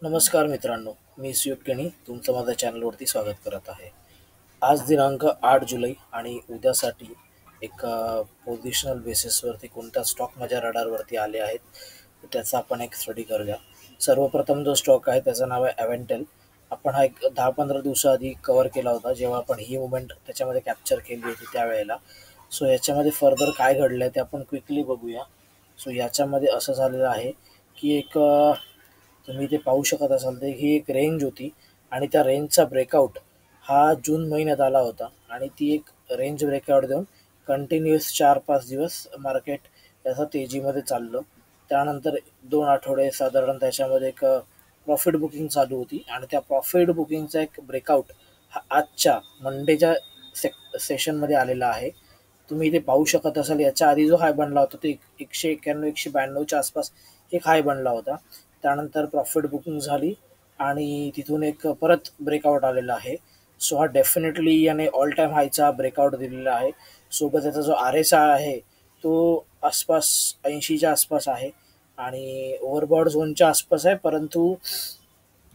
नमस्कार मित्रांनो, मी सुयोग केणी तुमचं माझ्या चॅनलवरती स्वागत करत आहे. आज दिनांक 8 जुलै आणि उद्यासाठी एक पोझिशनल बेसिसवरती कोणता स्टॉक माझ्या रडारवरती आले आहेत त्याचा आपण एक स्टडी करूया. सर्वप्रथम जो स्टॉक आहे त्याचं नाव आहे ॲव्हेंटेल. आपण हा एक 10-15 दिवसाआधी कव्हर केला होता जेव्हा आपण ही मुवमेंट त्याच्यामध्ये कॅप्चर केली होती त्यावेळेला. सो याच्यामध्ये फर्दर काय घडलं आहे ते आपण क्विकली बघूया. सो याच्यामध्ये असं झालेलं आहे की तुम्ही ते पाहू शकत असाल तर ही एक रेंज होती आणि त्या रेंजचा ब्रेकआउट हा जून महिन्यात आला होता आणि ती एक रेंज ब्रेकआउट देऊन कंटिन्युअस 4-5 दिवस मार्केट त्याचं तेजीमध्ये चाललं. त्यानंतर 2 आठवडे साधारण त्याच्यामध्ये एक प्रॉफिट बुकिंग चालू होती आणि त्या प्रॉफिट बुकिंगचा एक ब्रेकआउट हा आजच्या मंडेच्या सेशनमध्ये आलेला आहे. तुम्ही इथे पाहू शकत असाल याच्या आधी जो हाय बनला होता तो 191-192च्या आसपास एक हाय बनला होता. त्यानंतर प्रॉफिट बुकिंग झाली आणि तिथून एक परत ब्रेकआउट आलेला आहे. सो हा डेफिनेटली याने ऑल टाईम हायचा ब्रेकआउट दिलेला आहे. सोबत त्याचा जो आर एस आय आहे तो आसपास 80च्या आसपास आहे आणि ओव्हरबॉड झोनच्या आसपास आहे. परंतु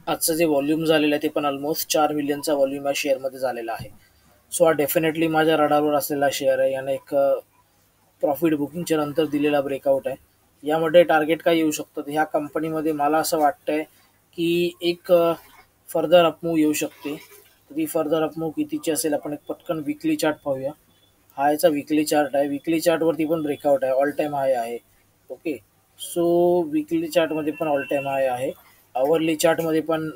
आजचं जे व्हॉल्यूम झालेलं आहे ते पण ऑलमोस्ट 4 मिलियनचा व्हॉल्यूम या शेअरमध्ये झालेला आहे. सो हा डेफिनेटली माझ्या रडारवर असलेला शेअर आहे. याने एक प्रॉफिट बुकिंगच्या नंतर दिलेला ब्रेकआउट आहे. यामध्ये टार्गेट काय येऊ शकतं ह्या कंपनीमध्ये मला असं वाटतंय की एक फर्दर अपमूव येऊ शकते. ती फर्दर अपमूव कितीची असेल आपण एक पटकन विकली चार्ट पाहूया. हा याचा विकली चार्ट आहे. विकली चार्टवरती पण ब्रेकआउट आहे, ऑल टाईम हाय आहे. ओके, सो विकली चार्टमध्ये पण ऑल टाईम हाय आहे. आवरली चार्टमध्ये पण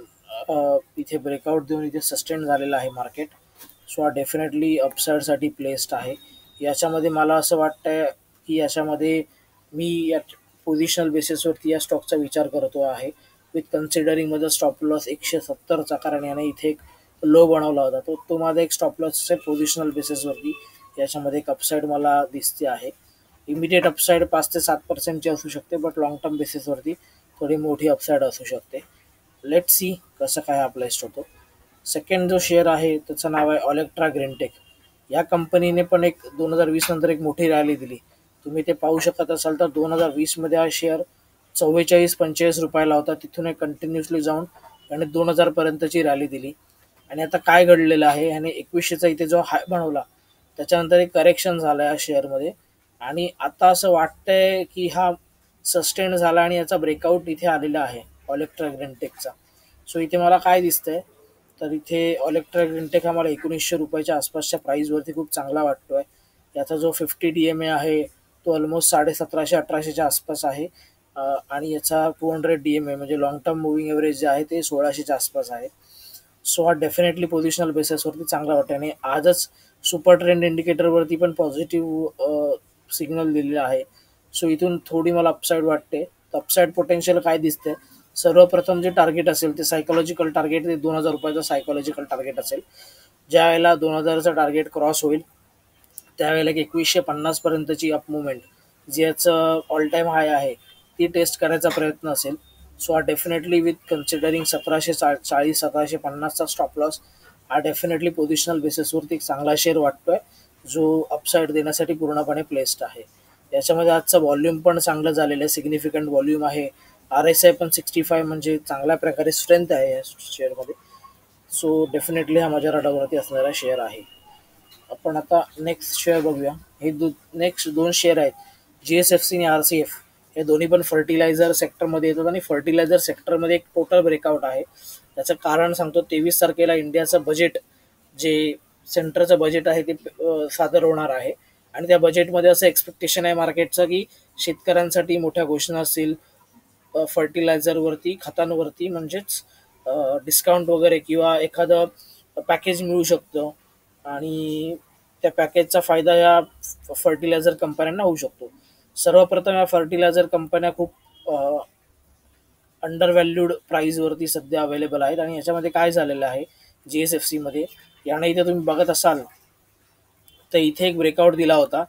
इथे ब्रेकआउट देऊन इथे सस्टेन झालेलं आहे मार्केट. सो हा डेफिनेटली अपसाईडसाठी प्लेस्ड आहे. याच्यामध्ये मला असं वाटतंय की याच्यामध्ये मी या पोझिशनल बेसिसवरती या स्टॉकचा विचार करतो आहे विथ कन्सिडरिंग माझा स्टॉप लॉस 170चा, कारण याने इथे एक लो बनवला होता तो माझा एक स्टॉप लॉस आहे पोझिशनल बेसिसवरती. याच्यामध्ये एक अपसाईड मला दिसते आहे. इमिडिएट अपसाईड 5 ते 7% असू शकते, बट लॉंग टर्म बेसिसवरती थोडी मोठी अपसाईड असू शकते. लेट सी कसं काय हा प्लेस्ड होतो. सेकंड जो शेअर आहे त्याचं नाव आहे ऑलेक्ट्रा ग्रीनटेक. या कंपनीने पण एक 2020 नंतर एक मोठी रॅली दिली. तुम्ही ते पाहू शकत असाल तर 2020मध्ये हा शेअर 44-45 रुपयाला होता. तिथून एक कंटिन्युअसली जाऊन त्याने 2000 पर्यंतची रॅली दिली. आणि आता काय घडलेलं आहे, ह्याने 2100चा इथे जो हाय बनवला त्याच्यानंतर एक करेक्शन झालं या शेअरमध्ये आणि आता असं वाटतंय की हा सस्टेन झाला आणि याचा ब्रेकआउट इथे आलेला आहे ऑलेक्ट्रा ग्रीनटेकचा. सो इथे मला काय दिसतंय तर इथे ऑलेक्ट्रा ग्रीनटेक हा मला 1900 रुपयाच्या आसपासच्या प्राईसवरती खूप चांगला वाटतोय. याचा जो 50 DMA आहे तो ऑलमोस्ट 1750-1800च्या आसपास आहे आणि याचा 200 DMA म्हणजे लॉंग टर्म मुव्हिंग एव्हरेज जे आहे ते 1600च्या आसपास आहे. सो हा डेफिनेटली पोझिशनल बेसिसवरती चांगला वाटतं आणि आजच सुपर ट्रेंड इंडिकेटरवरती पण पॉझिटिव्ह सिग्नल दिलेला आहे. सो इथून थोडी मला अपसाईड वाटते. अपसाईड पोटेन्शियल काय दिसते, सर्वप्रथम जे टार्गेट असेल ते सायकोलॉजिकल टार्गेट ते 2000 रुपयाचं सायकोलॉजिकल टार्गेट असेल. ज्या वेळेला 2000चं टार्गेट क्रॉस होईल त्यावेळेला एक 2150 पर्यंतची अप मुवमेंट जी याचं ऑल टाईम हाय आहे ती टेस्ट करायचा प्रयत्न असेल. सो हा डेफिनेटली विथ कन्सिडरिंग 1740-1750चा स्टॉप लॉस हा डेफिनेटली पोझिशनल बेसिसवरती एक चांगला शेअर वाटतोय जो अपसाईड देण्यासाठी पूर्णपणे प्लेस्ड आहे. याच्यामध्ये आजचं व्हॉल्यूम पण चांगलं झालेलं आहे, सिग्निफिकंट व्हॉल्यूम आहे. आर एस आय पण 65 म्हणजे चांगल्या प्रकारे स्ट्रेंथ आहे या शेअरमध्ये. सो डेफिनेटली हा माझ्या रडावरती असणारा शेअर आहे. आपण आता नेक्स्ट शेअर बघूया. हे नेक्स्ट दोन शेअर आहेत GSFC आणि RCF. हे दोन्ही पण फर्टिलायझर सेक्टरमध्ये येतात आणि फर्टिलायझर सेक्टरमध्ये एक टोटल ब्रेकआउट आहे. त्याचं कारण सांगतो, 23 तारखेला इंडियाचं बजेट जे सेंटरचं बजेट आहे ते सादर होणार आहे आणि त्या बजेटमध्ये असं एक्सपेक्टेशन आहे मार्केटचं की शेतकऱ्यांसाठी मोठ्या घोषणा असतील फर्टिलायझरवरती, खतांवरती, म्हणजेच डिस्काउंट वगैरे किंवा एखादं पॅकेज मिळू शकतं आणि त्या पॅकेजचा फायदा या फर्टिलायझर कंपन्यांना होऊ शकतो. सर्वप्रथम या फर्टिलायझर कंपन्या खूप अंडर व्हॅल्यूड प्राईजवरती सध्या अवेलेबल आहेत आणि याच्यामध्ये काय झालेलं आहे GSFCमध्ये, याने इथे तुम्ही बघत असाल तर इथे एक ब्रेकआउट दिला होता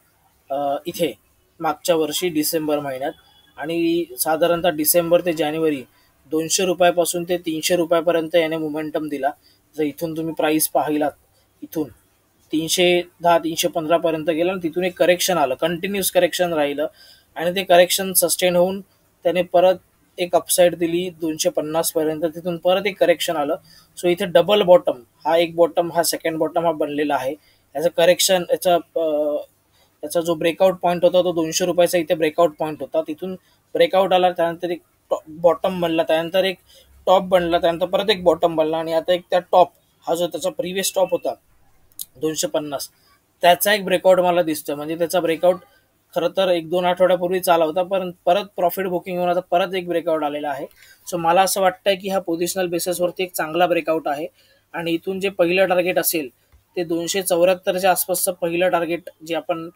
इथे मागच्या वर्षी डिसेंबर महिन्यात आणि साधारणतः डिसेंबर ते जानेवारी 200 रुपयापासून ते 300 रुपयापर्यंत याने मोमेंटम दिला. जर इथून तुम्ही प्राईस पाहिलात इथून 310-315 पर्यंत गेलं आणि तिथून एक करेक्शन आलं, कंटिन्युअस करेक्शन राहिलं आणि ते करेक्शन सस्टेन होऊन त्याने परत एक अपसाईड दिली 250 पर्यंत, तिथून परत एक करेक्शन आलं. सो इथे डबल बॉटम, हा एक बॉटम, हा सेकंड बॉटम हा बनलेला आहे. याचं करेक्शन, याचा जो ब्रेकआउट पॉईंट होता तो 200 रुपयाचा इथे ब्रेकआउट पॉईंट होता. तिथून ब्रेकआउट आला, त्यानंतर एक बॉटम बनला, त्यानंतर एक टॉप बनला, त्यानंतर परत एक बॉटम बनला, आणि आता एक त्या टॉप, हा जो त्याचा प्रिव्हियस टॉप होता 250, त्याचा एक ब्रेकआउट मला दिसतोय. म्हणजे त्याचा ब्रेकआउट खरं तर 1-2 आठवड्यापूर्वी आला होता, पण परत प्रॉफिट बुकिंग होऊन आता परत एक ब्रेकआउट आलेला आहे. सो मला असं वाटतंय की हा पोझिशनल बेसिसवरती एक चांगला ब्रेकआउट आहे. आणि इथून जे पहिलं टार्गेट असेल ते 274च्या आसपासचं पहिलं टार्गेट, जे आपण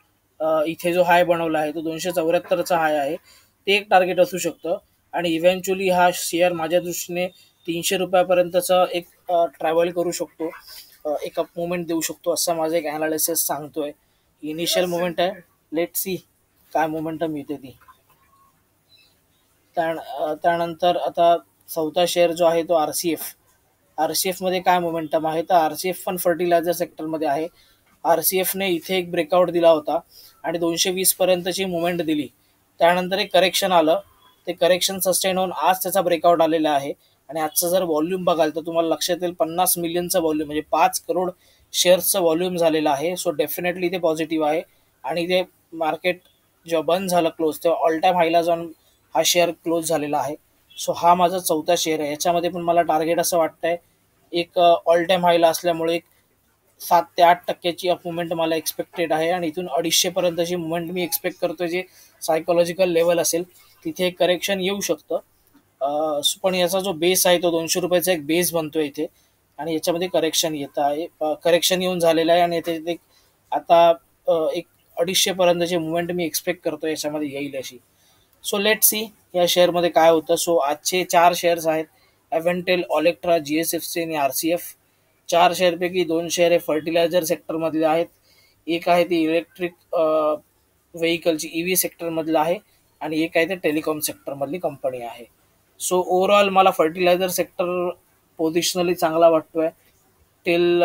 इथे जो हाय बनवला आहे तो 274चा हाय आहे, ते एक टार्गेट असू शकतं. आणि इव्हेंच्युअली हा शेअर माझ्या दृष्टीने 300 रुपयापर्यंतचा एक ट्रॅव्हल करू शकतो, एक अप मुवमेंट देऊ शकतो, असं माझं एक अनालिसिस सांगतोय. इनिशियल मुवमेंट आहे, लेट सी काय मोमेंटम येते ती. त्यानंतर आता चौथा शेअर जो आहे तो आरसीएफ. आरसीएफमध्ये काय मोमेंटम आहे, तर आरसीएफ पण फर्टिलायझर सेक्टरमध्ये आहे. आरसीएफने इथे एक ब्रेकआउट दिला होता आणि 220 पर्यंतची मुवमेंट दिली. त्यानंतर एक करेक्शन आलं, ते करेक्शन सस्टेन होऊन आज त्याचा ब्रेकआउट आलेला आहे. आणि आजचं जर व्हॉल्यूम बघाल तर तुम्हाला लक्षात येईल 50 मिलियनचं व्हॉल्यूम, म्हणजे 5 करोड शेअर्सचं व्हॉल्यूम झालेलं आहे. सो डेफिनेटली ते पॉझिटिव्ह आहे. आणि ते मार्केट जेव्हा बंद झालं क्लोज, तेव्हा ऑल टाईम हायला जाऊन हा शेअर क्लोज झालेला आहे. सो हा माझा चौथा शेअर आहे. याच्यामध्ये पण मला टार्गेट असं वाटतंय, एक ऑल टाईम हायला असल्यामुळे एक 7 ते 8% अप मुवमेंट मला एक्सपेक्टेड आहे. आणि इथून 250पर्यंतची मुवमेंट मी एक्सपेक्ट करतोय, जे सायकोलॉजिकल लेवल असेल तिथे एक करेक्शन येऊ शकतं. पण याचा जो बेस आहे तो 200 रुपयाचा एक बेस बनतोय इथे, आणि याच्यामध्ये करेक्शन येत आहे, करेक्शन येऊन झालेलं आहे. आणि याच्यात एक आता एक 250पर्यंतची मुवमेंट मी एक्सपेक्ट करतो याच्यामध्ये येईल अशी. सो लेट सी या शेअरमध्ये काय होतं. सो आजचे 4 शेअर्स आहेत, एव्हेंटेल, ऑलेक्ट्रा, जीएसएफसी आणि आरसीएफ. 4 शेअरपैकी 2 शेअर हे फर्टिलायझर सेक्टरमधले आहेत, एक आहे ती इलेक्ट्रिक व्हेकलची ईव्ही सेक्टरमधलं आहे, आणि एक आहे ते टेलिकॉम सेक्टरमधली कंपनी आहे. सो ओव्हरऑल मला फर्टिलायझर सेक्टर पोझिशनली चांगला वाटतोय टिल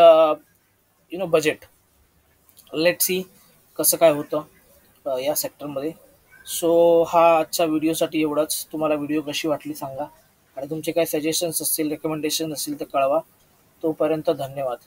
बजेट. लेट सी कसं काय होतं या सेक्टरमध्ये. सो हा आजच्या व्हिडिओसाठी एवढंच. तुम्हाला व्हिडिओ कशी वाटली सांगा, आणि तुमचे काही सजेशन्स असतील, रेकमेंडेशन असतील तर कळवा. तोपर्यंत धन्यवाद.